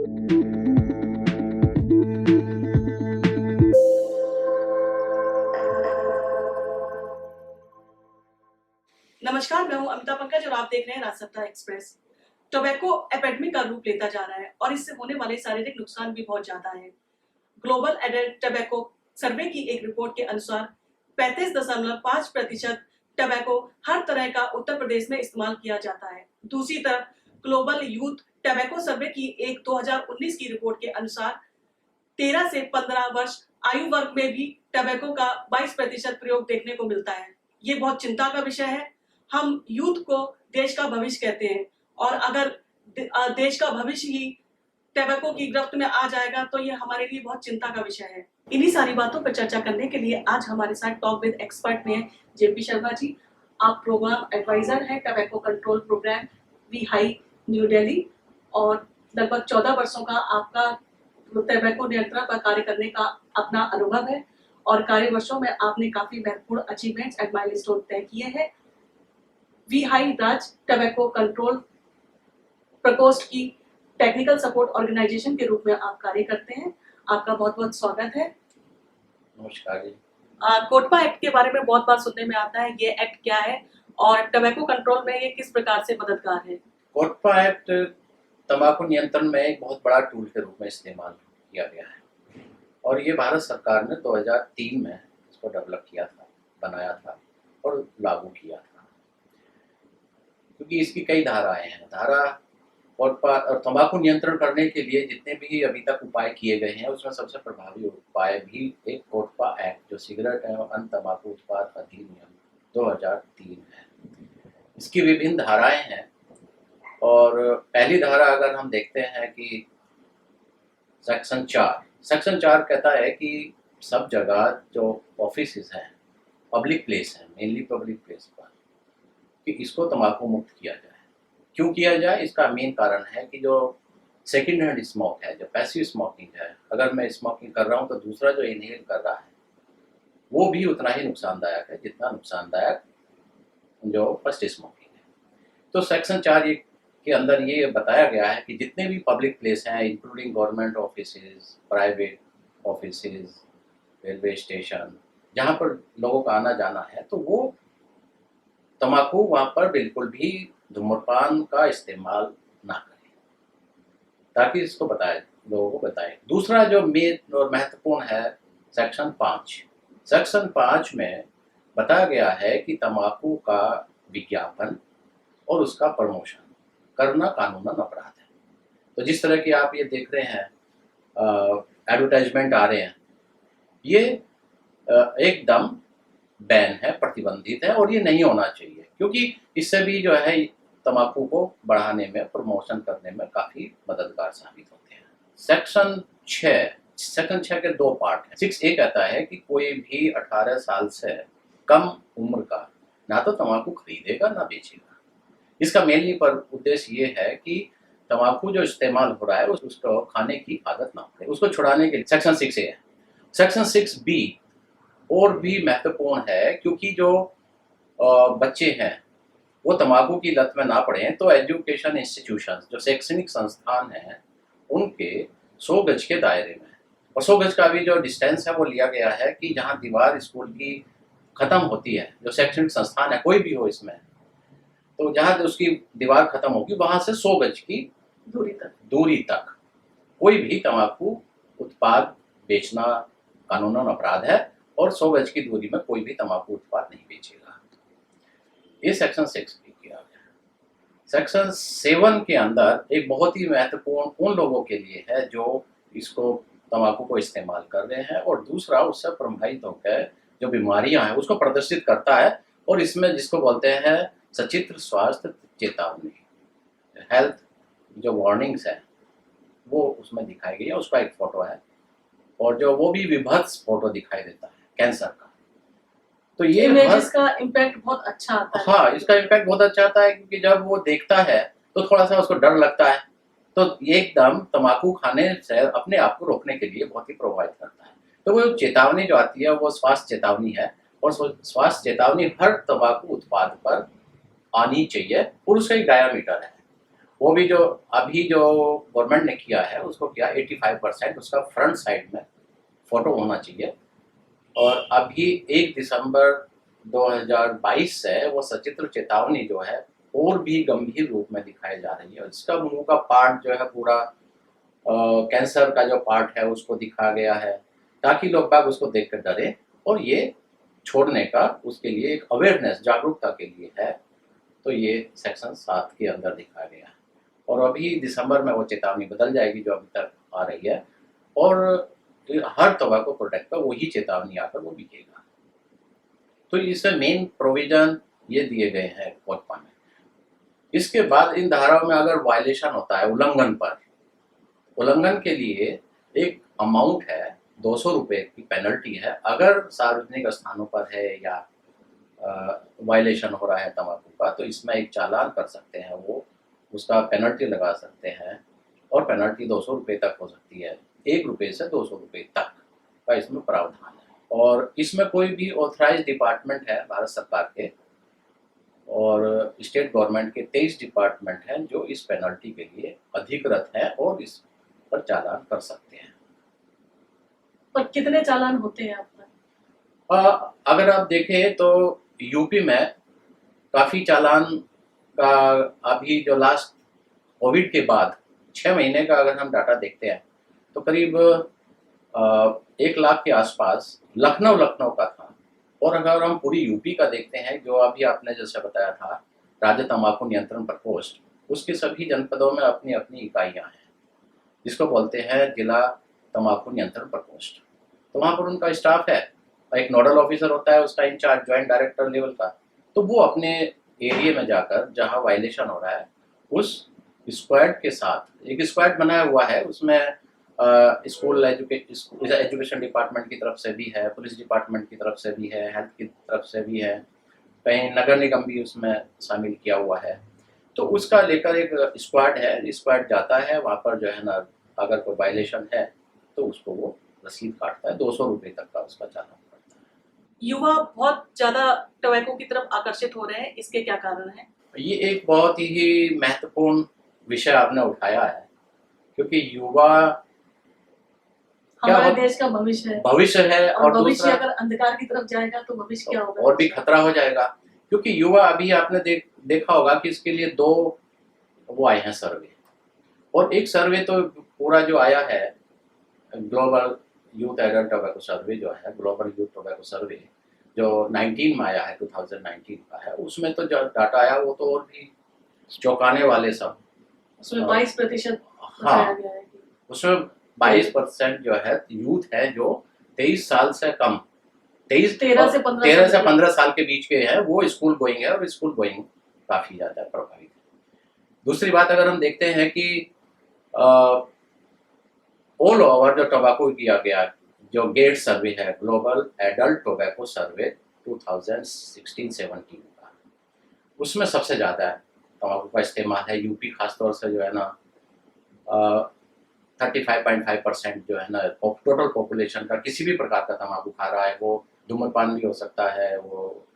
नमस्कार, मैं हूं अमिता पंकज और आप देख रहे हैं राजसत्ता एक्सप्रेस। टोबैको एपिडेमिक का रूप लेता जा रहा है और इससे होने वाले शारीरिक नुकसान भी बहुत ज्यादा है। ग्लोबल एडल्ट टोबैको सर्वे की एक रिपोर्ट के अनुसार 35.5% टोबैको हर तरह का उत्तर प्रदेश में इस्तेमाल किया जाता है। दूसरी तरफ ग्लोबल यूथ टोबैको सर्वे की एक 2019 की रिपोर्ट के अनुसार 13 से 15 वर्ष आयु वर्ग में भी टोबैको का 22% प्रयोग देखने को मिलता है। ये बहुत चिंता का विषय है। हम यूथ को देश का भविष्य कहते हैं और अगर देश का भविष्य ही टोबैको की गिरफ्त में आ जाएगा तो ये हमारे लिए बहुत चिंता का विषय है। इन्हीं सारी बातों पर चर्चा करने के लिए आज हमारे साथ टॉक विद एक्सपर्ट में है जेपी शर्मा जी। आप प्रोग्राम एडवाइजर हैं टोबैको कंट्रोल प्रोग्राम वी हाई न्यू दिल्ली और लगभग 14 वर्षों का आपका टोबैको नियंत्रण पर कार्य करने का अपना अनुभव है और कार्य वर्षों में आपने काफी महत्वपूर्ण अचीवमेंट्स एंड माइलस्टोन तय किए हैं। We high Raj tobacco control प्रकोष्ठ की टेक्निकल सपोर्ट ऑर्गेनाइजेशन के रूप में आप कार्य करते हैं। आपका बहुत बहुत स्वागत है। नमस्कार जी। कोटपा एक्ट के बारे में बहुत बार सुनने में आता है, ये एक्ट क्या है और टोबैको कंट्रोल में ये किस प्रकार से मददगार है? कोटपा एक्ट तंबाकू नियंत्रण में एक बहुत बड़ा टूल के रूप में इस्तेमाल किया गया है और ये भारत सरकार ने 2003 में इसको डेवलप किया था, बनाया था और लागू किया था। क्योंकि इसकी कई धाराएं हैं। धारा कोटपा और तंबाकू नियंत्रण करने के लिए जितने भी अभी तक उपाय किए गए हैं उसमें सबसे प्रभावी उपाय भी एक कोटपा एक्ट जो सिगरेट एवं अन्य तंबाकू उत्पाद अधिनियम 2003 है। इसकी विभिन्न धाराएं हैं और पहली धारा अगर हम देखते हैं कि सेक्शन 4 कहता है कि सब जगह जो ऑफिस हैं, पब्लिक प्लेस है, मेनली पब्लिक प्लेस पर, कि इसको तंबाकू मुक्त किया जाए। क्यों किया जाए? इसका मेन कारण है कि जो सेकेंड हैंड स्मोक है, जो पैसिव स्मोकिंग है, अगर मैं स्मोकिंग कर रहा हूँ तो दूसरा जो इनहेल कर रहा है वो भी उतना ही नुकसानदायक है जितना नुकसानदायक जो फर्स्ट स्मोकिंग है। तो सेक्शन 4 के अंदर ये बताया गया है कि जितने भी पब्लिक प्लेस हैं including government offices, private offices, railway station, जहाँ पर लोगों का आना जाना है तो वो तंबाकू वहाँ पर बिल्कुल भी धूम्रपान का इस्तेमाल ना करें, ताकि इसको बताएं, लोगों को बताएं। दूसरा जो मेन और महत्वपूर्ण है सेक्शन 5 में बताया गया है कि तंबाकू का विज्ञापन और उसका प्रमोशन करना कानूनन अपराध है। तो जिस तरह की आप ये देख रहे हैं एडवर्टाइजमेंट आ रहे हैं, ये एकदम बैन है, प्रतिबंधित है और ये नहीं होना चाहिए, क्योंकि इससे भी जो है तंबाकू को बढ़ाने में, प्रमोशन करने में काफ़ी मददगार साबित होते हैं। सेक्शन 6 के 2 पार्ट हैं। 6A कहता है कि कोई भी 18 साल से कम उम्र का ना तो तंबाकू खरीदेगा ना बेचेगा। इसका मेनली पर उद्देश्य ये है कि तंबाकू जो इस्तेमाल हो रहा है उसको खाने की आदत ना पड़े, उसको छुड़ाने के लिए सेक्शन 6A है। सेक्शन 6B और भी महत्वपूर्ण है, क्योंकि जो बच्चे हैं वो तंबाकू की लत में ना पड़े तो एजुकेशन इंस्टीट्यूशन, जो शैक्षणिक संस्थान हैं, उनके 100 गज के दायरे में, और 100 गज का भी जो डिस्टेंस है वो लिया गया है कि जहाँ दीवार स्कूल की ख़त्म होती है, जो शैक्षणिक संस्थान है कोई भी हो इसमें, तो जहाँ उसकी दीवार ख़त्म होगी वहाँ से 100 गज की दूरी तक कोई भी तंबाकू उत्पाद बेचना कानूनन अपराध है और 100 गज की दूरी में कोई भी तंबाकू उत्पाद नहीं बेचेगा। ये सेक्शन 6 भी किया गया। सेक्शन 7 के अंदर एक बहुत ही महत्वपूर्ण उन लोगों के लिए है जो इसको तंबाकू को इस्तेमाल कर रहे हैं, और दूसरा उससे प्रभावित होकर जो बीमारियां हैं उसको प्रदर्शित करता है, और इसमें जिसको बोलते हैं सचित्र स्वास्थ्य चेतावनी, हेल्थ जो वार्निंग्स है वो उसमें दिखाई गई है। उसका एक फोटो है और जो वो भी विभत्स फोटो दिखाई देता है कैंसर का। तो ये इसका इम्पैक्ट बहुत अच्छा आता है। हाँ, इसका इम्पैक्ट बहुत अच्छा आता है, क्योंकि जब वो देखता है तो थोड़ा सा उसको डर लगता है, तो एकदम तंबाकू खाने से अपने आप को रोकने के लिए बहुत ही प्रभावित करता है। तो वो चेतावनी जो आती है वो स्वास्थ्य चेतावनी है, और स्वास्थ्य चेतावनी हर तंबाकू उत्पाद पर आनी चाहिए, और उसका एक डायामीटर है, वो भी जो अभी जो गवर्नमेंट ने किया है उसको किया 85% उसका फ्रंट साइड में फोटो होना चाहिए। और अभी 1 दिसंबर 2022 से वो सचित्र चेतावनी जो है और भी गंभीर रूप में दिखाई जा रही है। इसका मुंह का पार्ट जो है पूरा कैंसर का जो पार्ट है उसको दिखा गया है, ताकि लोग बाग उसको देख कर डरे और ये छोड़ने का उसके लिए एक अवेयरनेस जागरूकता के लिए है। तो ये सेक्शन 7 के अंदर दिखा गया है और अभी दिसंबर में वो चेतावनी बदल जाएगी जो अभी तक आ रही है, और हर तंबाकू प्रोडक्ट पर वही चेतावनी आकर वो बिकेगा। तो इसमें मेन प्रोविजन ये दिए गए हैं कोटपा में। इसके बाद इन धाराओं में अगर वायलेशन होता है उल्लंघन के लिए एक अमाउंट है, 200 रुपये की पेनल्टी है। अगर सार्वजनिक स्थानों पर है या वायलेशन हो रहा है तंबाकू का, तो इसमें एक चालान कर सकते हैं, वो उसका पेनल्टी लगा सकते हैं और पेनल्टी 200 रुपये तक हो सकती है। 1 रुपये से 200 रुपये तक का इसमें प्रावधान है। और इसमें कोई भी ऑथराइज डिपार्टमेंट है भारत सरकार के और स्टेट गवर्नमेंट के 23 डिपार्टमेंट हैं जो इस पेनल्टी के लिए अधिकृत हैं और इस पर चालान कर सकते हैं। पर कितने चालान होते हैं आप पर? अगर आप देखें तो यूपी में काफ़ी चालान का अभी जो लास्ट कोविड के बाद 6 महीने का अगर हम डाटा देखते हैं तो करीब 1 लाख के आसपास लखनऊ का था। और अगर हम पूरी यूपी का देखते हैं, जो अभी आपने जैसे बताया था राज्य तंबाकू नियंत्रण प्रकोष्ठ, उसके सभी जनपदों में अपनी अपनी इकाइयां हैं जिसको बोलते हैं जिला तंबाकू नियंत्रण प्रकोष्ठ। तो वहाँ पर उनका स्टाफ है, एक नोडल ऑफिसर होता है उसका इंचार्ज ज्वाइंट डायरेक्टर लेवल का। तो वो अपने एरिया में जाकर जहाँ वायलेशन हो रहा है उस स्क्वाड के साथ, एक स्क्वाड बनाया हुआ है, उसमें स्कूल एजुकेशन डिपार्टमेंट की तरफ से भी है, पुलिस डिपार्टमेंट की तरफ से भी है, हेल्थ की तरफ से भी है, कहीं नगर निगम भी उसमें शामिल किया हुआ है। तो उसका लेकर एक स्क्वाड है, स्क्वाड जाता है वहाँ पर जो है ना, अगर कोई वायलेशन है तो उसको वो रसीद काटता है, 200 रुपये तक का उसका चालान पड़ता है। युवा बहुत ज्यादा टोबैको की तरफ आकर्षित हो रहे हैं, इसके क्या कारण है? ये एक बहुत ही महत्वपूर्ण विषय आपने उठाया है, क्योंकि युवा हमारे देश का भविष्य है और भविष्य अगर अंधकार की तरफ जाएगा तो भविष्य क्या होगा? और भी खतरा हो जाएगा। क्योंकि युवा अभी आपने देखा होगा कि इसके लिए 2 वो आए हैं सर्वे, और एक सर्वे तो पूरा जो आया है ग्लोबल यूथ एडल्ट टोबैको सर्वे जो है, ग्लोबल यूथ टोबैको सर्वे जो 19 में आया है, 2019 का है, उसमें तो जो डाटा आया वो तो और भी चौंकाने वाले सब। उसमें 22% हाँ, बताया गया है कि उसमें 22% जो है यूथ है जो 23 साल से कम, 13 से 15 साल के बीच के हैं, वो स्कूल गोइंग है और स्कूल गोइंग काफ़ी ज़्यादा प्रभावित है। दूसरी बात अगर हम देखते हैं कि ऑल ओवर जो टोबैको किया गया, जो गेट सर्वे है ग्लोबल एडल्ट टोबैको सर्वे 2016-17 का, उसमें सबसे ज़्यादा तंबाकू का इस्तेमाल है। यूपी खासतौर से जो है ना 35.5% जो है ना टोटल पॉपुलेशन का किसी भी प्रकार का तंबाकू खा रहा है। वो धूम्रपान भी हो सकता है, वो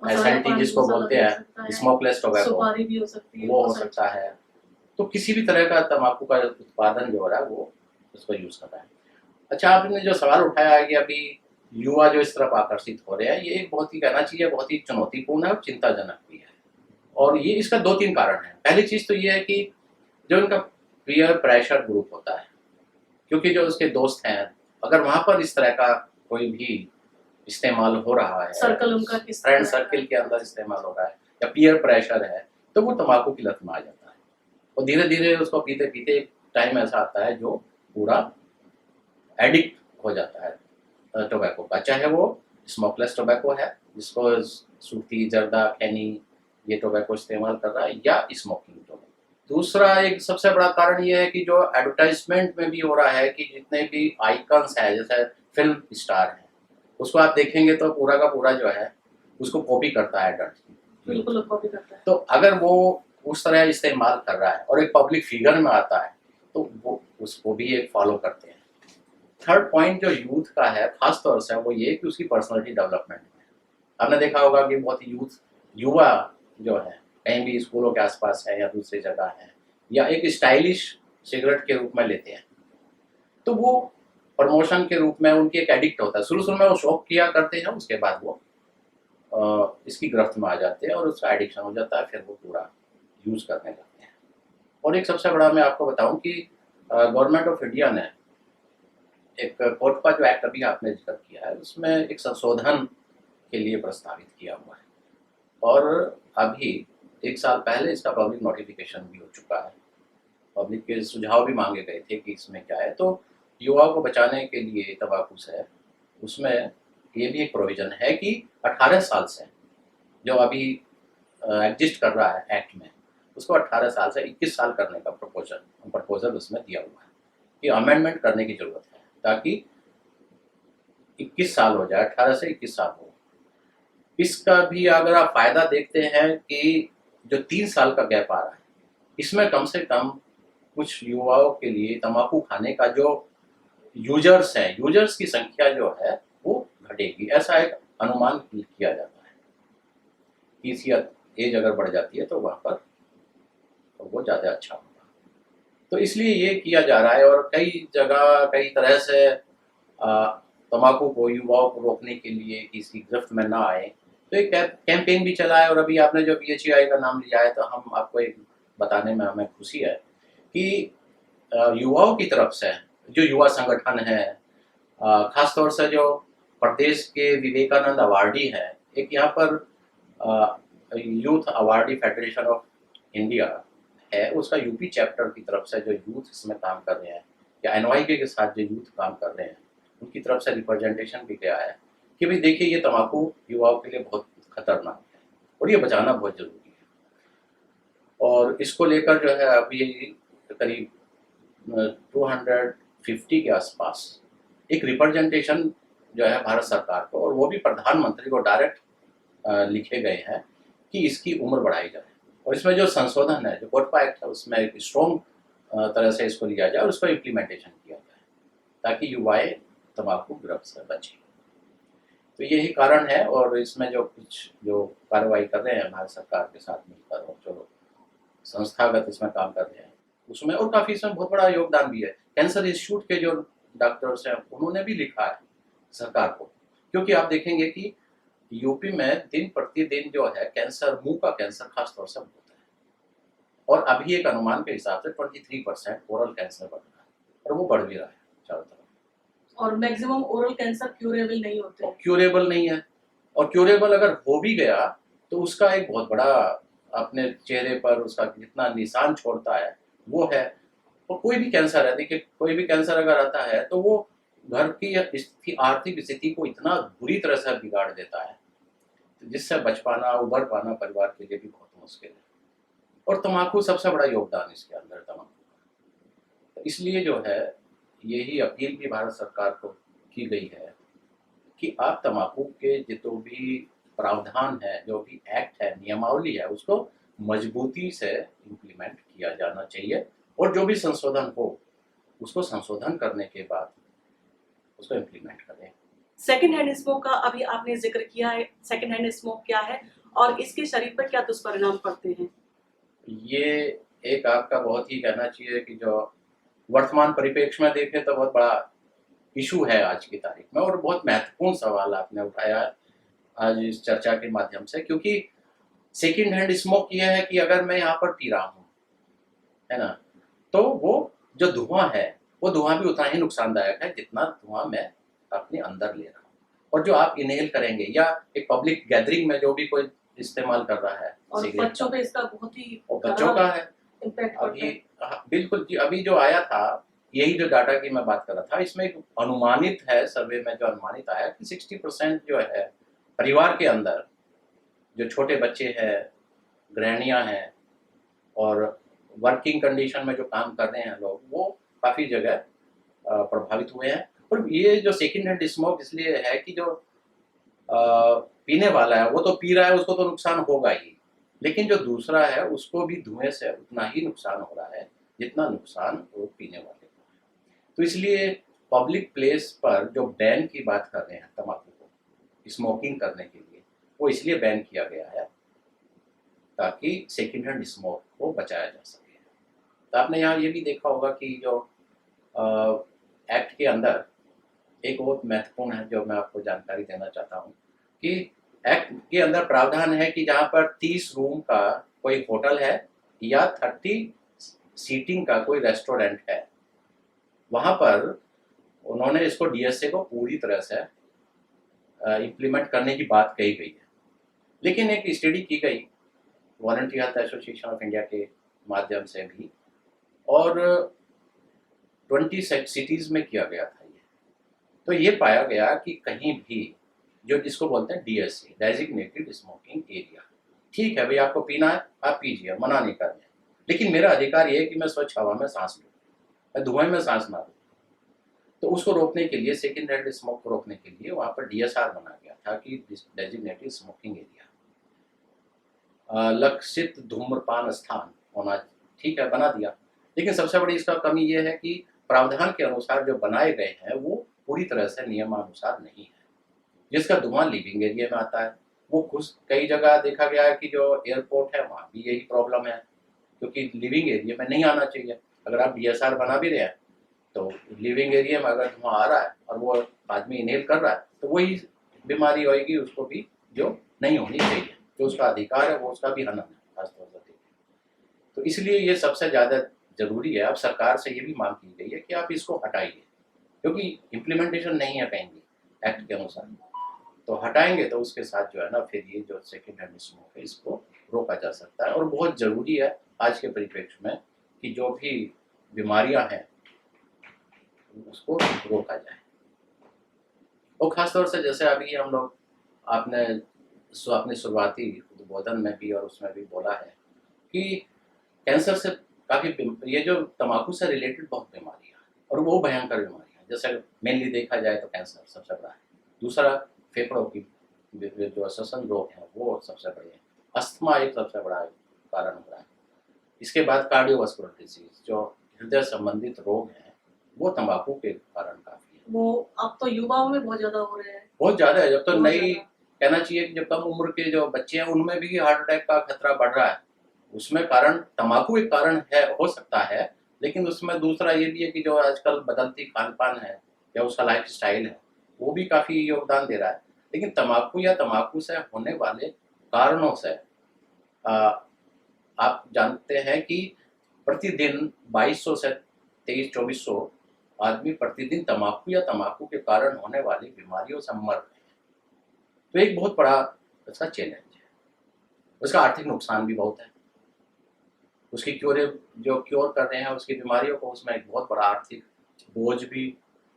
एसएलटी जिसको बोलते हैं स्मोकलेस टोबैको, सुपारी भी हो सकती है, वो हो सकता है। तो किसी भी तरह का तंबाकू का उत्पादन जो हो रहा है वो उसको यूज़ कर रहा है। अच्छा, आपने जो सवाल उठाया है कि अभी युवा जो इस तरफ आकर्षित हो रहे हैं, ये एक बहुत ही कहना चाहिए बहुत ही चुनौतीपूर्ण है और चिंताजनक भी है। और ये इसका 2-3 कारण है। पहली चीज़ तो ये है कि जो इनका पीयर प्रेशर ग्रुप होता है, क्योंकि जो उसके दोस्त हैं, अगर वहाँ पर इस तरह का कोई भी इस्तेमाल हो रहा है, सर्कल उनका किस फ्रेंड तरह का सर्किल के अंदर इस्तेमाल हो रहा है या पीयर प्रेशर है, तो वो तंबाकू की लत में आ जाता है और धीरे धीरे उसको पीते पीते एक टाइम ऐसा आता है जो पूरा एडिक्ट हो जाता है टोबैको का, चाहे वो स्मोकलेस टोबैको है जिसको सूती, जर्दा, खैनी ये टोबैको इस्तेमाल कर रहा है, या स्मोकिंग टोबैको। दूसरा एक सबसे बड़ा कारण ये है कि जो एडवर्टाइजमेंट में भी हो रहा है कि जितने भी आइकन्स हैं, जैसे फिल्म स्टार हैं, उसको आप देखेंगे तो पूरा का पूरा जो है उसको कॉपी करता है एडल्ट, बिल्कुल कॉपी करता है। तो अगर वो उस तरह इस्तेमाल कर रहा है और एक पब्लिक फिगर में आता है तो वो उसको भी एक फॉलो करते हैं। थर्ड पॉइंट जो यूथ का है खास तौर से, वो ये कि उसकी पर्सनालिटी डेवलपमेंट है। आपने देखा होगा कि बहुत युवा जो है कहीं भी स्कूलों के आसपास है या दूसरी जगह है या एक स्टाइलिश सिगरेट के रूप में लेते हैं, तो वो प्रमोशन के रूप में उनकी एक एडिक्ट होता है। शुरू शुरू में वो शौक किया करते हैं, उसके बाद वो इसकी गिरफ्त में आ जाते हैं और उसका एडिक्शन हो जाता है, फिर वो पूरा यूज़ करने लगते हैं। और एक सबसे बड़ा मैं आपको बताऊं कि गवर्नमेंट ऑफ इंडिया ने एक कोटपा जो एक्ट अभी आपने जिक्र किया है, उसमें एक संशोधन के लिए प्रस्तावित किया हुआ है, और अभी 1 साल पहले इसका पब्लिक नोटिफिकेशन भी हो चुका है। पब्लिक के सुझाव भी मांगे गए थे कि इसमें क्या है। तो युवाओं को बचाने के लिए तंबाकू से, उसमें ये भी एक प्रोविज़न है कि 18 साल से, जो अभी एग्जिस्ट कर रहा है एक्ट में, उसको 18 साल से 21 साल करने का प्रपोजल उसमें दिया हुआ है कि अमेंडमेंट करने की ज़रूरत है, ताकि 21 साल हो जाए, 18 से 21 साल हो। इसका भी अगर आप फ़ायदा देखते हैं कि जो 3 साल का गैप आ रहा है, इसमें कम से कम कुछ युवाओं के लिए तंबाकू खाने का जो यूजर्स हैं, यूजर्स की संख्या जो है वो घटेगी, ऐसा एक अनुमान किया जाता है कि इसकी एज अगर बढ़ जाती है तो वहाँ पर तो वो ज़्यादा अच्छा होगा। तो इसलिए ये किया जा रहा है, और कई जगह कई तरह से तंबाकू को, युवाओं को रोकने के लिए कि इसकी गिरफ्त में ना आए, तो एक कैंपेन भी चला है। और अभी आपने जो BHI का नाम लिया है, तो हम आपको एक बताने में हमें खुशी है कि युवाओं की तरफ से जो युवा संगठन है, खासतौर से जो प्रदेश के विवेकानंद अवार्डी हैं, एक यहाँ पर youth awardee federation of India है, उसका यूपी चैप्टर की तरफ से जो यूथ इसमें काम कर रहे हैं, या NYK के साथ जो यूथ काम कर रहे हैं, उनकी तरफ से रिप्रेजेंटेशन भी गया है कि भाई देखिए, ये तंबाकू युवाओं के लिए बहुत खतरनाक है और ये बचाना बहुत ज़रूरी है। और इसको लेकर जो है अभी करीब 250 के आसपास एक रिप्रेजेंटेशन जो है भारत सरकार को, और वो भी प्रधानमंत्री को डायरेक्ट लिखे गए हैं कि इसकी उम्र बढ़ाई जाए। और इसमें जो संशोधन है, जो कोटपा एक्ट है, उसमें एक स्ट्रॉन्ग तरह से इसको लिया जाए और उसका इम्प्लीमेंटेशन किया जाए, ताकि युवाएं तंबाकू गिरफ्त से बचें। तो यही कारण है, और इसमें जो कुछ जो कार्रवाई कर रहे हैं भारत सरकार के साथ मिलकर, और जो संस्थागत इसमें काम कर रहे हैं उसमें, और काफ़ी इसमें बहुत बड़ा योगदान भी है। कैंसर इंस्टीट्यूट के जो डॉक्टर्स हैं, उन्होंने भी लिखा है सरकार को, क्योंकि आप देखेंगे कि यूपी में दिन प्रतिदिन जो है कैंसर, मुंह का कैंसर खास तौर से होता है, और अभी एक अनुमान के हिसाब से 23% ओरल कैंसर बढ़ रहा है, और वो बढ़ भी रहा है चारों तरफ। और मैक्सिमम ओरल कैंसर क्यूरेबल नहीं होते हैं। क्यूरेबल नहीं है, और क्यूरेबल अगर हो भी गया तो उसका एक बहुत बड़ा अपने चेहरे पर उसका जितना निशान छोड़ता है वो है। और कोई भी कैंसर है, देखिए, कोई भी कैंसर अगर आता है तो वो घर की स्थिति, आर्थिक स्थिति को इतना बुरी तरह से बिगाड़ देता है, जिससे बच पाना, उभर पाना परिवार के लिए भी बहुत मुश्किल है। और तम्बाकू सबसे बड़ा योगदान इसके अंदर तम्बाकू का। इसलिए जो है यही अपील भी भारत सरकार को की गई है कि आप तम्बाकू के जो भी प्रावधान है, जो भी एक्ट है, नियमावली है, उसको मजबूती से इम्प्लीमेंट किया जाना चाहिए, और जो भी संशोधन हो उसको संशोधन करने के बाद उसको इम्प्लीमेंट करें। सेकेंड हैंड स्मोक का अभी आपने जिक्र किया है, सेकेंड हैंड स्मोक क्या है और इसके शरीर पर क्या दुष्परिणाम पड़ते हैं? ये एक आपका बहुत ही कहना चाहिए कि जो वर्तमान परिप्रेक्ष्य में देखें तो बहुत बड़ा इशू है आज की तारीख में, और बहुत महत्वपूर्ण सवाल आपने उठाया है आज इस चर्चा के माध्यम से। क्योंकि सेकेंड हैंड स्मोक ये है कि अगर मैं यहाँ पर पी रहा हूँ, है ना, तो वो जो धुआं है, वो धुआं भी उतना ही नुकसानदायक है जितना धुआं मैं अपने अंदर ले रहा हूँ। और जो आप इनहेल करेंगे, या एक पब्लिक गैदरिंग में जो भी कोई इस्तेमाल कर रहा है और सिगरेट बच्चों का, पे इसका बहुत ही और बच्चों का है इम्पैक्ट पड़ता अभी। है। हाँ, बिल्कुल जी। अभी जो आया था, यही जो डाटा की मैं बात कर रहा था, इसमें एक अनुमानित है, सर्वे में जो अनुमानित आया कि 60% जो है परिवार के अंदर जो छोटे बच्चे हैं, गृहिणियां हैं, और वर्किंग कंडीशन में जो काम कर रहे हैं लोग, वो काफ़ी जगह प्रभावित हुए हैं। और ये जो सेकेंड हैंड स्मोक इसलिए है कि जो पीने वाला है वो तो पी रहा है, उसको तो नुकसान होगा ही, लेकिन जो दूसरा है उसको भी धुएं से उतना ही नुकसान हो रहा है जितना नुकसान वो पीने वाले को है। तो इसलिए पब्लिक प्लेस पर जो बैन की बात कर रहे हैं तम्बाकू को, स्मोकिंग करने के लिए, वो इसलिए बैन किया गया है ताकि सेकेंड हैंड स्मोक को बचाया जा सके। तो आपने यहाँ ये भी देखा होगा कि जो एक्ट के अंदर एक बहुत महत्वपूर्ण है जो मैं आपको जानकारी देना चाहता हूँ कि एक्ट के अंदर प्रावधान है कि जहाँ पर 30 रूम का कोई होटल है या 30 सीटिंग का कोई रेस्टोरेंट है, वहाँ पर उन्होंने इसको डीएसए को पूरी तरह से इम्प्लीमेंट करने की बात कही गई है। लेकिन एक स्टडी की गई volunteer health association of India के माध्यम से भी, और 20 सिटीज़ में किया गया था ये। तो ये पाया गया कि कहीं भी जो जिसको बोलते हैं डीएससी, डेजिग्नेटेड स्मोकिंग एरिया, ठीक है भाई आपको पीना है आप पीजिए, मना नहीं कर रहे, लेकिन मेरा अधिकार ये है कि मैं स्वच्छ हवा में सांस लूँ, मैं धुएं में सांस ना लूँ। तो उसको रोकने के लिए, सेकेंड हैंड स्मोक को रोकने के लिए वहाँ पर डीएसआर बना गया था कि डेजिग्नेटेड स्मोकिंग एरिया, लक्षित धूम्रपान स्थान होना, ठीक है बना दिया। लेकिन सबसे बड़ी इसका कमी ये है कि प्रावधान के अनुसार जो बनाए गए हैं वो पूरी तरह से नियमानुसार नहीं है। जिसका धुआं लिविंग एरिया में आता है, वो कुछ कई जगह देखा गया है कि जो एयरपोर्ट है वहाँ भी यही प्रॉब्लम है, क्योंकि लिविंग एरिया में नहीं आना चाहिए। अगर आप डीएसआर बना भी रहे हैं तो लिविंग एरिया में अगर धुआं आ रहा है और वो आदमी इनहेल कर रहा है तो वही बीमारी होएगी उसको भी, जो नहीं होनी चाहिए। जो उसका अधिकार है वो उसका भी हनन है खासतौर पर। तो इसलिए ये सबसे ज़्यादा ज़रूरी है। अब सरकार से ये भी मांग की गई है कि आप इसको हटाइए, क्योंकि इम्प्लीमेंटेशन नहीं है कहीं भी एक्ट के अनुसार। तो हटाएंगे तो उसके साथ जो है ना फिर ये जो सेकेंड हैंड स्मोक है इसको रोका जा सकता है। और बहुत ज़रूरी है आज के परिप्रेक्ष्य में कि जो भी बीमारियां हैं उसको रोका जाए। और ख़ासतौर से जैसे अभी हम लोग आपने अपने शुरुआती उद्बोधन में भी और उसमें भी बोला है कि कैंसर से काफ़ी ये जो तंबाकू से रिलेटेड बहुत बीमारियाँ और वो भयंकर बीमारियाँ, जैसे मेनली देखा जाए तो कैंसर सबसे बड़ा है, दूसरा फेफड़ों की जो श्वसन रोग हैं वो सबसे बड़े हैं, अस्थमा एक सबसे बड़ा कारण हो रहा है, इसके बाद कार्डियोवास्कुलर डिजीज जो हृदय संबंधित रोग हैं वो तंबाकू के कारण काफ़ी है। वो अब तो युवाओं में बहुत ज्यादा हो रहे हैं, बहुत ज़्यादा है। जब तो बहुत नई ज्यादा। कहना चाहिए कि जब कम उम्र के जो बच्चे हैं उनमें भी हार्ट अटैक का खतरा बढ़ रहा है। उसमें कारण तंबाकू एक कारण है, हो सकता है, लेकिन उसमें दूसरा ये भी है कि जो आजकल बदलती खान-पान है या उसका लाइफ़स्टाइल है वो भी काफ़ी योगदान दे रहा है। लेकिन तंबाकू या तंबाकू से होने वाले कारणों से आप जानते हैं कि प्रतिदिन 2200 से 2300-2400 आदमी प्रतिदिन तंबाकू या तंबाकू के कारण होने वाली बीमारियों से मर रहे हैं। तो एक बहुत बड़ा इसका चैलेंज है। उसका आर्थिक नुकसान भी बहुत है। उसकी जो क्योर कर रहे हैं उसकी बीमारियों को, उसमें एक बहुत बड़ा आर्थिक बोझ भी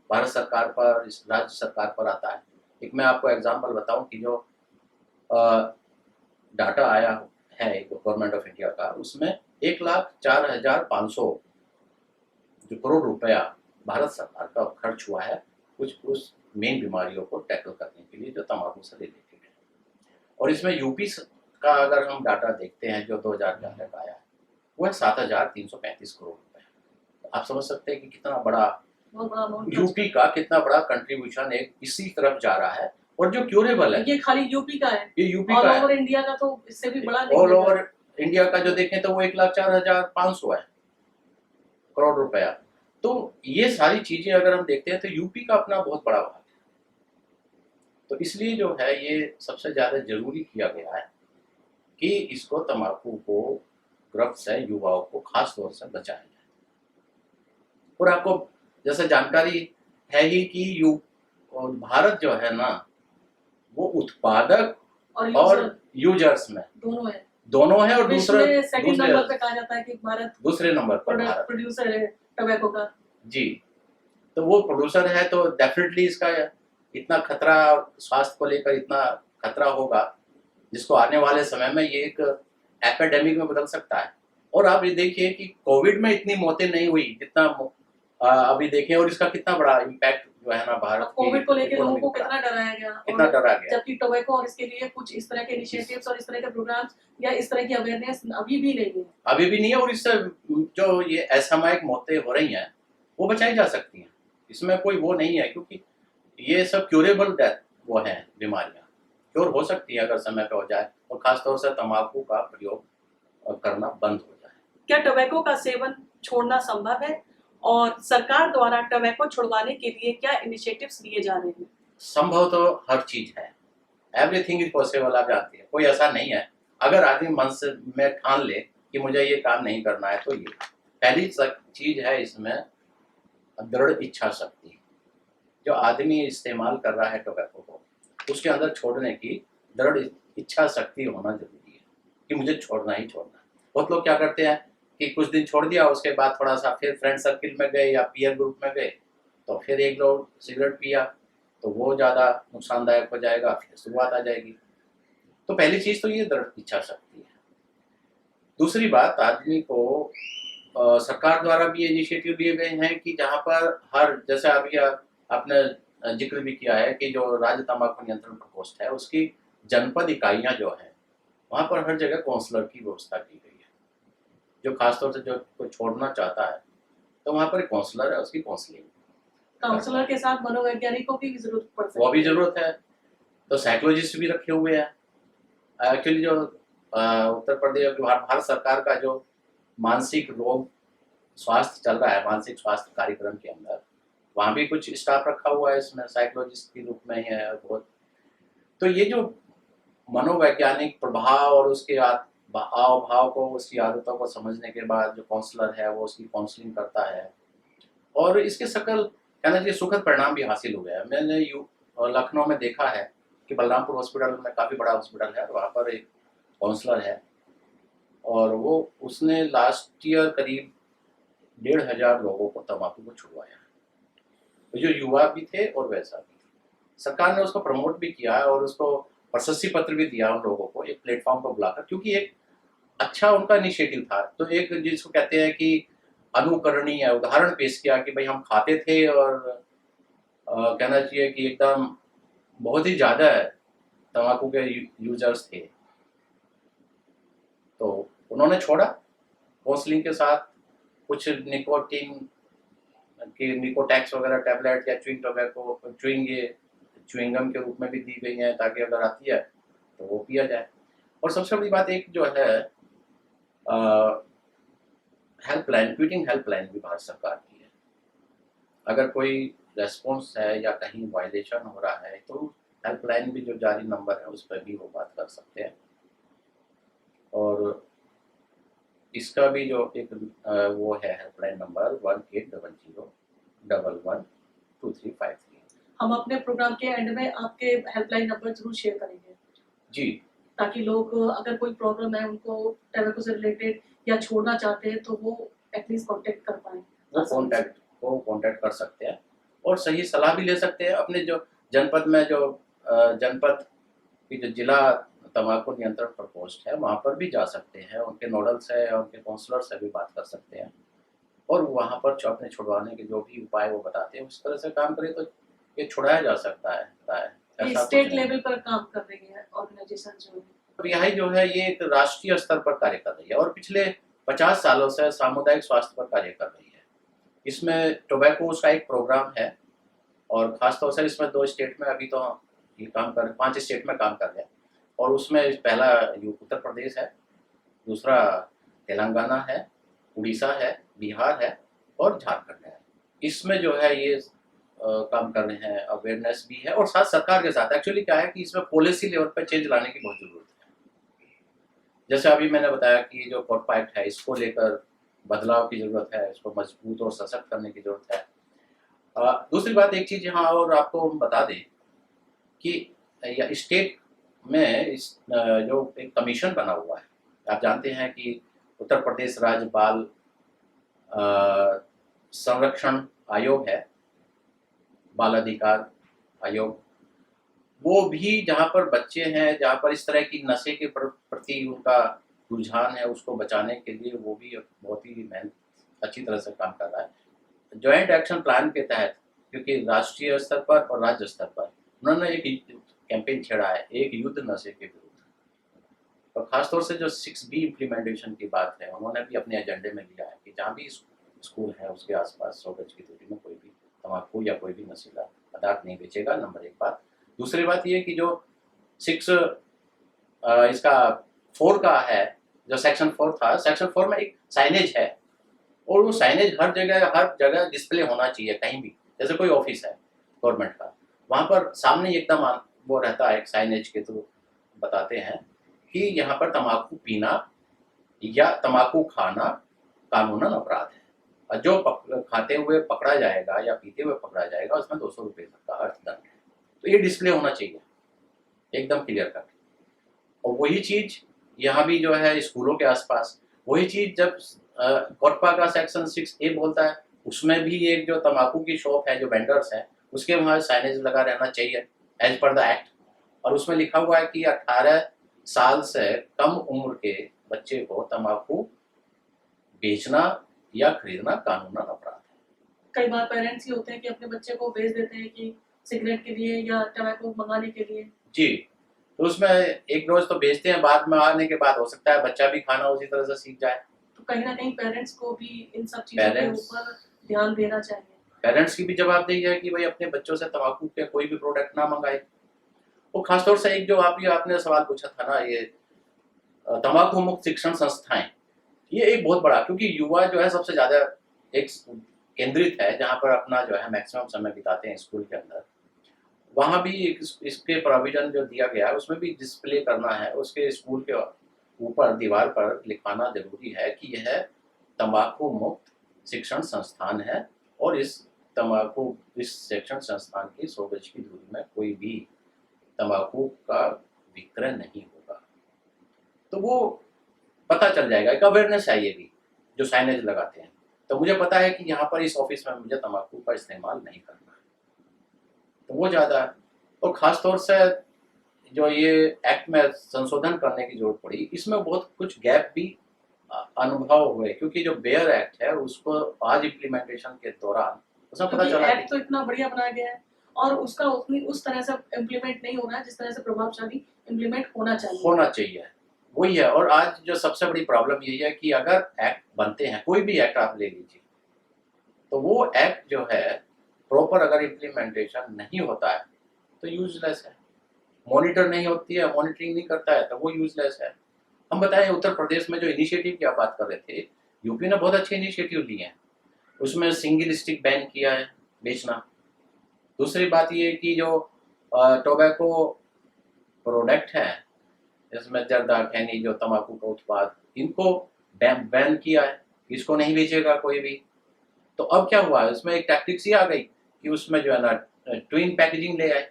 भारत सरकार पर, इस राज्य सरकार पर आता है। एक मैं आपको एग्जांपल बताऊं कि जो डाटा आया है गवर्नमेंट ऑफ इंडिया का, उसमें 1,04,500 जो करोड़ रुपया भारत सरकार का खर्च हुआ है कुछ उस मेन बीमारियों को टैकल करने के लिए जो तंबाकू से रिलेटेड है। और इसमें यूपी का अगर हम डाटा देखते हैं जो 2011 का आया है वो है 7,335 करोड़ रुपए। तो आप समझ सकते हैं कि कितना बड़ा बहुत बड़ा amount यूपी का कितना बड़ा कंट्रीब्यूशन एक इसी तरफ जा रहा है। और जो क्यूरेबल है ये खाली यूपी का है, ये यूपी ऑल का है। ओवर इंडिया का तो इससे भी बड़ा ऑल ओवर इंडिया का जो देखें तो वो 1,04,500 है करोड़ रुपया। तो ये सारी चीजें अगर हम देखते हैं तो यूपी का अपना बहुत बड़ा भाग है। तो इसलिए जो है ये सबसे ज्यादा जरूरी किया गया है कि इसको तंबाकू को गिरफ्त से युवाओं को खास तौर से बचाया जाए। और आपको जैसे जानकारी है ही कि भारत जो है ना वो उत्पादक और यूजर्स में दोनों है। और दूसरा सेकंड नंबर पे कहा जाता है कि भारत दूसरे नंबर पर भारत प्रोड्यूसर है टबैको का जी। तो वो प्रोड्यूसर है तो डेफिनेटली इसका इतना खतरा, स्वास्थ्य को लेकर इतना खतरा होगा जिसको आने वाले समय में ये एक एपिडेमिक में बदल सकता है। और आप ये देखिए कि कोविड में इतनी मौतें नहीं हुई जितना अभी देखें, और इसका कितना बड़ा इम्पैक्ट जो है ना भारत कोविड को लेकर लोगों को कितना डराया गया, जबकि टोबैको और इसके लिए कुछ इस तरह के इनिशिएटिव्स और इस तरह के प्रोग्राम्स या इस तरह की अवेयरनेस अभी भी नहीं है। और इससे जो ये असामयिक मौतें हो रही हैं वो बचाई जा सकती हैं, इसमें कोई वो नहीं है, क्योंकि ये सब क्यूरेबल डेथ वो हैं, बीमारियाँ क्योर हो सकती है अगर समय पे हो जाए और खासतौर से तंबाकू का प्रयोग करना बंद हो जाए। क्या टोबैको का सेवन छोड़ना संभव है, और सरकार द्वारा टबैको छुड़वाने के लिए क्या इनिशिएटिव्स लिए जा रहे हैं? संभव तो हर चीज है, एवरीथिंग इज पॉसिबल। आप जानती है, कोई ऐसा नहीं है। अगर आदमी मन से में ठान ले कि मुझे ये काम नहीं करना है, तो ये पहली चीज है इसमें दृढ़ इच्छा शक्ति। जो आदमी इस्तेमाल कर रहा है टोबैको को, उसके अंदर छोड़ने की दृढ़ इच्छा शक्ति होना जरूरी है कि मुझे छोड़ना ही छोड़ना है। बहुत लोग क्या करते हैं कि कुछ दिन छोड़ दिया, उसके बाद थोड़ा सा फिर फ्रेंड सर्किल में गए या पीयर ग्रुप में गए, तो फिर एक दो सिगरेट पिया, तो वो ज़्यादा नुकसानदायक हो जाएगा, फिर शुरुआत आ जाएगी। तो पहली चीज़ तो ये दृढ़ इच्छा शक्ति है। दूसरी बात, आदमी को सरकार द्वारा भी इनिशिएटिव लिए गए हैं कि जहाँ पर हर, जैसे अभी आपने जिक्र भी किया है कि जो राज्य तंबाकू नियंत्रण प्रकोष्ठ है, उसकी जनपद इकाइयाँ जो हैं, वहाँ पर हर जगह काउंसलर की व्यवस्था की गई है। जो खासतौर से जो कोई छोड़ना चाहता है, तो वहाँ पर एक काउंसलर है, उसकी काउंसलिंग। काउंसलर के साथ मनोवैज्ञानिकों की भी जरूरत पड़ सकती है। वो भी जरूरत है, तो साइकोलॉजिस्ट भी रखे हुए हैं। एक्चुअली जो उत्तर प्रदेश भारत सरकार का जो मानसिक रोग स्वास्थ्य चल रहा है, मानसिक स्वास्थ्य कार्यक्रम के अंदर, वहाँ भी कुछ स्टाफ रखा हुआ है, इसमें साइकोलॉजिस्ट के रूप में ही है बहुत। तो ये जो मनोवैज्ञानिक प्रभाव और उसके हाव भाव को, उसकी आदतों को समझने के बाद जो काउंसलर है वो उसकी काउंसलिंग करता है, और इसके सकल कहना चाहिए सुखद परिणाम भी हासिल हुए हैं। मैंने लखनऊ में देखा है कि बलरामपुर हॉस्पिटल में, काफ़ी बड़ा हॉस्पिटल है, वहाँ पर एक काउंसलर है, और वो उसने लास्ट ईयर करीब 1,500 लोगों को तंबाकू को छुड़वाया। तो जो युवा भी थे और वैसा भी, सरकार ने उसको प्रमोट भी किया और उसको प्रशस्ति पत्र भी दिया उन लोगों को एक प्लेटफॉर्म पर बुलाकर, क्योंकि एक अच्छा उनका इनिशिएटिव था। तो एक जिसको कहते हैं कि अनुकरणीय उदाहरण पेश किया कि भाई हम खाते थे, और कहना चाहिए कि एकदम बहुत ही ज़्यादा तंबाकू के यूजर्स थे, तो उन्होंने छोड़ा काउंसलिंग के साथ। कुछ निकोटीन के निकोटैक्स वगैरह टैबलेट या च्युइंग टोबैको च्युइंगम के रूप में भी दी गई हैं, ताकि अगर आती है तो वो पिया जाए। और सबसे बड़ी बात एक जो है हेल्पलाइन, क्विटिंग हेल्पलाइन भी भारत सरकार की है। अगर कोई रेस्पॉन्स है या कहीं वायलेशन हो रहा है, तो हेल्पलाइन भी जो जारी नंबर है उस पर भी वो बात कर सकते हैं। और इसका भी जो एक वो है हेल्पलाइन नंबर 1800112353। हम अपने प्रोग्राम के एंड में आपके हेल्पलाइन नंबर जरूर शेयर करेंगे जी, ताकि लोग अगर कोई प्रॉब्लम है उनको टबैको से रिलेटेड या छोड़ना चाहते हैं तो वो एटलीस्ट कांटेक्ट कर पाए। वो कांटेक्ट कर सकते हैं और सही सलाह भी ले सकते हैं। अपने जो जनपद में जो जनपद की जो जिला तंबाकू नियंत्रण प्रकोष्ठ है, वहाँ पर भी जा सकते हैं, उनके नोडल से और उनके काउंसलर से भी बात कर सकते हैं, और वहाँ पर अपने छुड़वाने के जो भी उपाय वो बताते हैं उस तरह से काम करें तो ये छुड़ाया जा सकता है। ये ऐसा स्टेट कुछ नहीं। लेवल पर काम कर रही है ऑर्गेनाइजेशन जो है। रिहाई जो है ये एक राष्ट्रीय स्तर पर कार्य कर रही है और पिछले 50 सालों से सामुदायिक स्वास्थ्य पर कार्य कर रही है। इसमें टोबैको का एक प्रोग्राम है, और खासतौर से इसमें 2 स्टेट में अभी तो ये काम कर 5 स्टेट में काम कर रहे हैं, और उसमें पहला उत्तर प्रदेश है, दूसरा तेलंगाना है, उड़ीसा है, बिहार है और झारखंड है। इसमें जो है ये काम कर रहे हैं, अवेयरनेस भी है और साथ सरकार के साथ। एक्चुअली क्या है कि इसमें पॉलिसी लेवल पर चेंज लाने की बहुत ज़रूरत है। जैसे अभी मैंने बताया कि जो कोटपा एक्ट है, इसको लेकर बदलाव की ज़रूरत है, इसको मजबूत और सशक्त करने की ज़रूरत है। दूसरी बात, एक चीज़ यहाँ और आपको हम बता दें कि या स्टेट में इस जो एक कमीशन बना हुआ है, आप जानते हैं कि उत्तर प्रदेश राज्य बाल संरक्षण आयोग है, बाल अधिकार आयोग, वो भी जहाँ पर बच्चे हैं, जहाँ पर इस तरह की नशे के प्रति उनका रुझान है, उसको बचाने के लिए वो भी बहुत ही मेहनत अच्छी तरह से काम कर रहा है। जॉइंट एक्शन प्लान के तहत, क्योंकि राष्ट्रीय स्तर पर और राज्य स्तर पर उन्होंने एक कैंपेन छेड़ा है, एक युद्ध नशे के विरुद्ध। और खासतौर से जो 6B इम्प्लीमेंटेशन की बात है, उन्होंने भी अपने एजेंडे में लिया है कि जहाँ भी स्कूल है उसके आसपास 100 गज की दूरी में कोई भी तम्बाकू या कोई भी नशीला पदार्थ नहीं बेचेगा। नंबर 1 बात। दूसरी बात ये कि जो 6 इसका 4 का है, जो सेक्शन 4 था, सेक्शन 4 में एक साइनेज है, और वो साइनेज हर जगह डिस्प्ले होना चाहिए कहीं भी। जैसे कोई ऑफिस है गवर्नमेंट का, वहाँ पर सामने एकदम वो रहता है, एक साइनेज के थ्रू बताते हैं कि यहाँ पर तम्बाकू पीना या तम्बाकू खाना कानूनन अपराध है, और जो खाते हुए पकड़ा जाएगा या पीते हुए पकड़ा जाएगा उसमें 200 रुपये तक का अर्थदंड है। तो ये डिस्प्ले होना चाहिए एकदम क्लियर कट। और वही चीज यहाँ भी जो है स्कूलों के आसपास, वही चीज जब कोटपा का सेक्शन 6A बोलता है, उसमें भी एक जो तम्बाकू की शॉप है, जो वेंडर्स हैं, उसके वहाँ साइनेज लगा रहना चाहिए एज पर द एक्ट। और उसमें लिखा हुआ है कि 18 साल से कम उम्र के बच्चे को तम्बाकू बेचना या खरीदना कानूनन अपराध है। कई बार पेरेंट्स ही होते हैं कि अपने बच्चे को भेज देते हैं कि सिगरेट के लिए या टबैको मंगाने के लिए। जी, तो उसमें एक डोज तो बेचते हैं, बाद में आने के बाद हो सकता है बच्चा भी खाना उसी तरह से सीख जाए। तो कहीं ना कहीं पेरेंट्स को भी इन सब चीजों के ऊपर ध्यान देना चाहिए। पेरेंट्स की भी जवाबदेही है कि भाई अपने बच्चों से तम्बाकू के कोई भी प्रोडक्ट ना मंगाए। वो खासतौर से एक जो आपने सवाल पूछा था ना, ये तम्बाकू मुक्त शिक्षण संस्थाएं, ये एक बहुत बड़ा, क्योंकि युवा जो है सबसे ज्यादा एक केंद्रित है जहाँ पर अपना जो है मैक्सिमम समय बिताते हैं स्कूल के अंदर। वहाँ भी इसके प्रोविजन जो दिया गया है उसमें भी डिस्प्ले करना है, उसके स्कूल के ऊपर दीवार पर लिखाना जरूरी है कि यह तंबाकू मुक्त शिक्षण संस्थान है और इस शिक्षण संस्थान की 100 गज की दूरी में कोई भी तंबाकू का विक्रय नहीं होगा। तो वो पता चल जाएगा, एक अवेयरनेस है ये भी जो साइनेज लगाते हैं। तो मुझे पता है कि यहाँ पर इस ऑफिस में मुझे तंबाकू का इस्तेमाल नहीं करना है, तो वो ज़्यादा है। और ख़ास तौर से जो ये एक्ट में संशोधन करने की जरूरत पड़ी, इसमें बहुत कुछ गैप भी अनुभव हुए, क्योंकि जो बेयर एक्ट है उसको आज इम्प्लीमेंटेशन के दौरान उसमें पता चला एक्ट तो इतना बढ़िया बनाया गया है और उसका उस तरह से इम्प्लीमेंट नहीं हो रहा है जिस तरह से प्रभावशाली इम्प्लीमेंट होना चाहिए। वही है। और आज जो सबसे बड़ी प्रॉब्लम यही है कि अगर एक्ट बनते हैं, कोई भी एक्ट आप ले लीजिए, तो वो एक्ट जो है प्रॉपर अगर इम्प्लीमेंटेशन नहीं होता है तो यूजलेस है। मॉनिटर नहीं होती है, मॉनिटरिंग नहीं करता है तो वो यूजलेस है। हम बताएं उत्तर प्रदेश में जो इनिशिएटिव की आप बात कर रहे थे, यूपी ने बहुत अच्छे इनिशिएटिव लिए हैं। उसमें सिंगल स्टिक बैन किया है बेचना। दूसरी बात ये कि जो टोबैको प्रोडक्ट है, इसमें जर्दा, खैनी, जो तंबाकू का उत्पाद, इनको बैन किया है, इसको नहीं बेचेगा कोई भी। तो अब क्या हुआ है, उसमें एक टैक्टिक्स ही आ गई कि उसमें जो है ना ट्विन पैकेजिंग ले आए,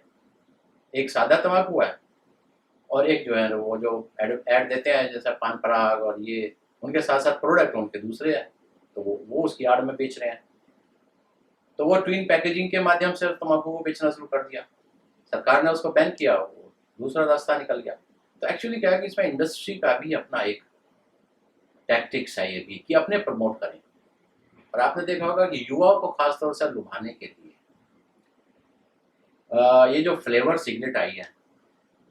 एक सादा तंबाकू है और एक जो है वो जो ऐड देते हैं जैसे पान पराग और ये, उनके साथ साथ प्रोडक्ट उनके दूसरे हैं, तो वो उसकी आड़ में बेच रहे हैं। तो वो ट्विन पैकेजिंग के माध्यम से तंबाकू को बेचना शुरू कर दिया। सरकार ने उसको बैन किया, वो दूसरा रास्ता निकल गया। तो एक्चुअली क्या है कि इसमें इंडस्ट्री का भी अपना एक टैक्टिक्स है ये भी कि अपने प्रमोट करें। और आपने देखा होगा कि युवाओं को खासतौर से लुभाने के लिए ये जो फ्लेवर सिगरेट आई है,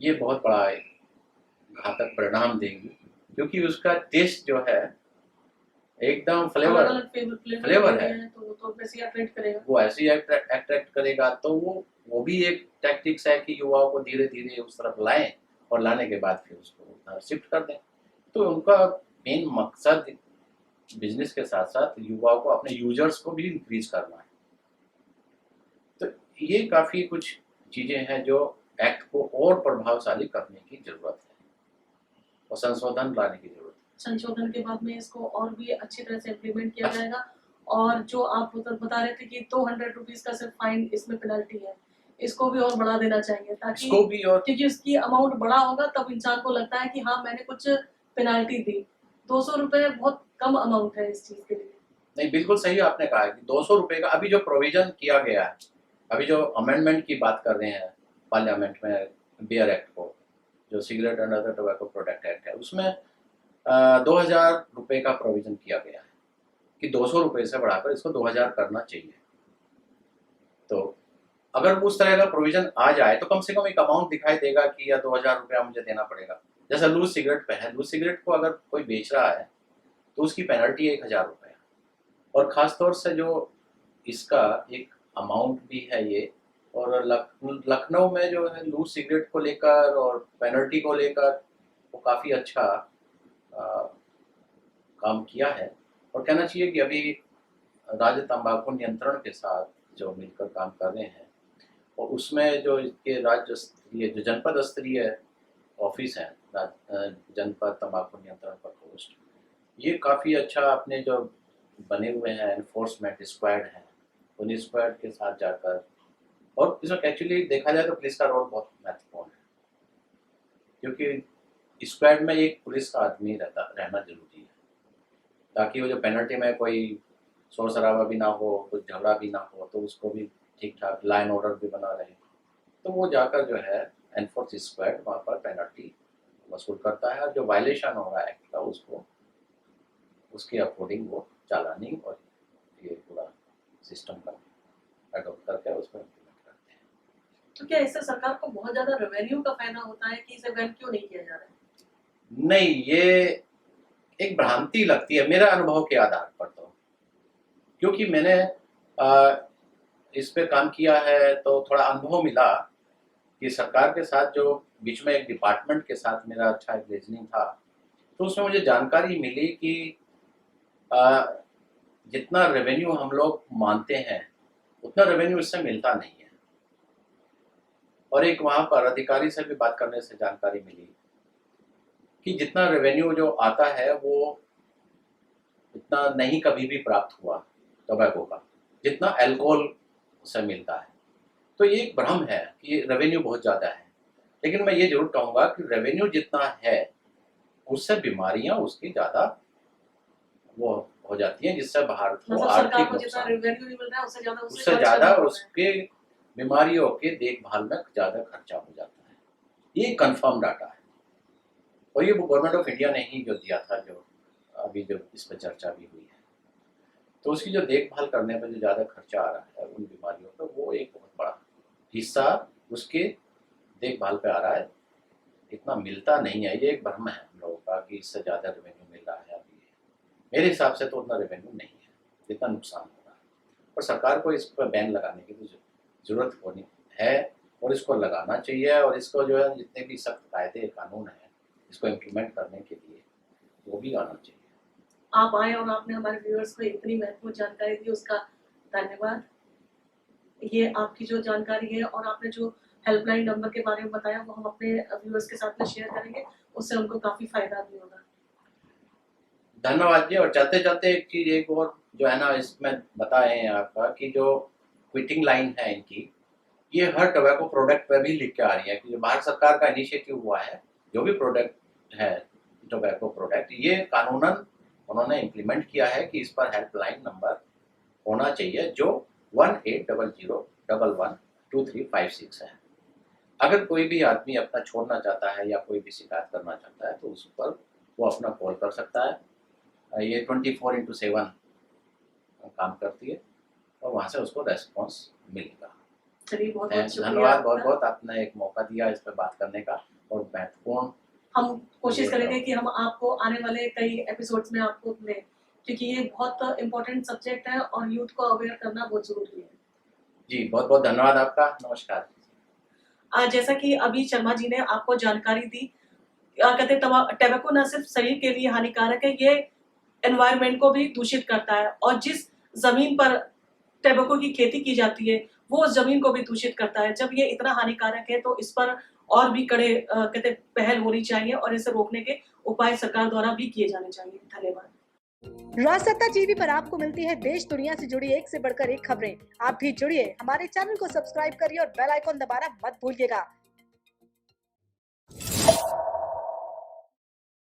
ये बहुत बड़ा घातक परिणाम देंगी, क्योंकि उसका टेस्ट जो है एकदम फ्लेवर है, तो वो तो वैसे अट्रैक्ट करेगा, वो ऐसे ही अट्रैक्ट करेगा। तो वो भी एक टैक्टिक्स है कि युवाओं को धीरे धीरे उस तरफ लाएं और लाने के बाद फिर उसको शिफ्ट कर दें। तो उनका मेन मकसद बिजनेस के साथ साथ युवाओं को, अपने यूजर्स को भी इंक्रीज करना है। तो ये काफ़ी कुछ चीज़ें हैं जो एक्ट को और प्रभावशाली करने की ज़रूरत है और संशोधन लाने की ज़रूरत है। संशोधन के बाद में इसको और भी अच्छी तरह से इम्प्लीमेंट किया जाएगा। और जो आप बता रहे थे कि 200 रुपीज का सिर्फ फाइन इसमें पेनल्टी है, इसको भी और बढ़ा देना चाहिए, ताकि इसको भी, और क्योंकि उसकी अमाउंट बड़ा होगा तब इंसान को लगता है कि हाँ मैंने कुछ पेनल्टी दी। 200 रुपये बहुत कम अमाउंट है इस चीज के लिए। नहीं, बिल्कुल सही आपने कहा है कि 200 रुपये का अभी जो प्रोविजन किया गया है, अभी जो अमेंडमेंट की बात कर रहे हैं पार्लियामेंट में बियर एक्ट को, जो cigarette and other tobacco product act है, उसमें 2000 रुपये का प्रोविजन किया गया है कि 200 रुपये से बढ़ाकर इसको 2000 करना चाहिए। तो अगर उस तरह का प्रोविजन आ जाए तो कम से कम एक अमाउंट दिखाई देगा कि या 2000 रुपया मुझे देना पड़ेगा। जैसे लूज सिगरेट पे है, लूज सिगरेट को अगर कोई बेच रहा है तो उसकी पेनल्टी 1000 रुपये। और ख़ासतौर से जो इसका एक अमाउंट भी है ये, और लखनऊ में जो है लूज सिगरेट को लेकर और पेनल्टी को लेकर वो काफ़ी अच्छा काम किया है। और कहना चाहिए कि अभी राज्य तंबाकू नियंत्रण के साथ जो मिलकर काम कर रहे हैं, और उसमें जो इसके राज्य स्तरीय जो जनपद स्तरीय ऑफिस हैं, जनपद तंबाकू नियंत्रण प्रकोष्ठ, ये काफ़ी अच्छा अपने जो बने हुए हैं एनफोर्समेंट स्क्वाड हैं, उन स्क्वाड के साथ जाकर, और इसमें एक्चुअली देखा जाए तो पुलिस का रोल बहुत महत्वपूर्ण है, क्योंकि स्क्वाड में एक पुलिस का आदमी रहना जरूरी है, ताकि वो जो पेनल्टी में कोई शोर शराबा भी ना हो, कुछ झगड़ा भी ना हो, तो उसको भी ठीक ठाक लाइन ऑर्डर भी बना रहे। तो वो जाकर जो है एनफोर्स स्क्वाड वहाँ पर पेनल्टी वसूल करता है, और जो वायलेशन हो रहा है एक्ट का उसको उसके अकॉर्डिंग वो चालानी और ये पूरा सिस्टम का अडॉप्ट करके उसको इम्प्लीमेंट करते हैं। तो क्या इससे सरकार को बहुत ज्यादा रेवेन्यू का फायदा होता है कि इसे बैन क्यों नहीं किया जा रहा है? नहीं, ये एक भ्रांति लगती है मेरा अनुभव के आधार पर, तो क्योंकि मैंने इस पे काम किया है तो थोड़ा अनुभव मिला कि सरकार के साथ जो बीच में एक डिपार्टमेंट के साथ मेरा अच्छा एक रीजनिंग था, तो उसमें मुझे जानकारी मिली कि जितना रेवेन्यू हम लोग मानते हैं उतना रेवेन्यू इससे मिलता नहीं है। और एक वहाँ पर अधिकारी से भी बात करने से जानकारी मिली कि जितना रेवेन्यू जो आता है वो इतना नहीं कभी भी प्राप्त हुआ टोबैको का, जितना अल्कोहल से मिलता है। तो ये एक भ्रम है कि रेवेन्यू बहुत ज़्यादा है, लेकिन मैं ये जरूर कहूँगा कि रेवेन्यू जितना है उससे बीमारियाँ उसकी ज़्यादा वो हो जाती हैं, जिससे भारत को मतलब सरकार आर्थिक को जितना नुकसान, रेवेन्यू नहीं मिल रहा है उससे ज्यादा उससे ज़्यादा उसके बीमारियों के देखभाल में ज़्यादा खर्चा हो जाता है। ये कंफर्म डाटा है, और ये गवर्नमेंट ऑफ इंडिया ने ही जो दिया था, जो अभी जो इस पर चर्चा भी हुई है। तो उसकी जो देखभाल करने पर जो ज़्यादा खर्चा आ रहा है उन बीमारियों पर, वो एक बहुत बड़ा हिस्सा उसके देखभाल पे आ रहा है, इतना मिलता नहीं है। ये एक भ्रम है हम लोगों का कि इससे ज़्यादा रेवेन्यू मिल रहा है। अभी मेरे हिसाब से तो उतना रेवेन्यू नहीं है जितना नुकसान हो रहा है, और सरकार को इस पर बैन लगाने की तो ज़रूरत होनी है, और इसको लगाना चाहिए, और इसको जो है जितने भी सख्त कायदे कानून हैं इसको इम्प्लीमेंट करने के लिए वो भी आना चाहिए। आप आए और आपने हमारे व्यूअर्स को इतनी महत्वपूर्ण जानकारी दी, उसका धन्यवाद। ये आपकी जो जानकारी है और आपने जो हेल्पलाइन नंबर के बारे में बताया वो हम अपने व्यूअर्स के साथ में शेयर करेंगे, उससे उनको काफी फायदा भी होगा। धन्यवाद जी। और चलते चलते एक चीज़ एक और जो है ना इसमें बताए हैं आपका कि जो क्विटिंग लाइन है इनकी, ये हर टोबैको प्रोडक्ट पे भी लिख के आ रही है कि जो भारत सरकार का इनिशिएटिव हुआ है, जो भी प्रोडक्ट है टोबैको प्रोडक्ट, ये कानूनन उन्होंने इम्प्लीमेंट किया है कि इस पर हेल्पलाइन नंबर होना चाहिए जो 1800112356 है। अगर कोई भी आदमी अपना छोड़ना चाहता है या कोई भी शिकायत करना चाहता है तो उस पर वो अपना कॉल कर सकता है। ये 24/7 काम करती है, और वहाँ से उसको रेस्पॉन्स मिलेगा। चलिए बहुत बहुत शुक्रिया धन्यवाद, बहुत आपका। बहुत आपने एक मौका दिया इस पर बात करने का, और महत्वपूर्ण हम कोशिश करेंगे कि हम आपको आने वाले कई एपिसोड्स में आपको लें, क्योंकि ये बहुत इम्पोर्टेंट सब्जेक्ट है और यूथ को अवेयर करना बहुत जरूरी है। जी, बहुत बहुत धन्यवाद आपका। नमस्कार। जैसा कि अभी शर्मा जी ने आपको जानकारी दी, कहते हैं टैबेको न सिर्फ शरीर के लिए हानिकारक है, ये एनवायरनमेंट को भी दूषित करता है, और जिस जमीन पर टैबेको की खेती की जाती है वो उस जमीन को भी दूषित करता है। जब ये इतना हानिकारक है तो इस पर और भी कड़े कहते पहल होनी चाहिए, और इसे रोकने के उपाय सरकार द्वारा भी किए जाने चाहिए। धन्यवाद। राजसत्ता टीवी पर आपको मिलती है देश दुनिया से जुड़ी एक से बढ़कर एक खबरें। आप भी जुड़िए, हमारे चैनल को सब्सक्राइब करिए और बेल आइकॉन दबाना मत भूलिएगा।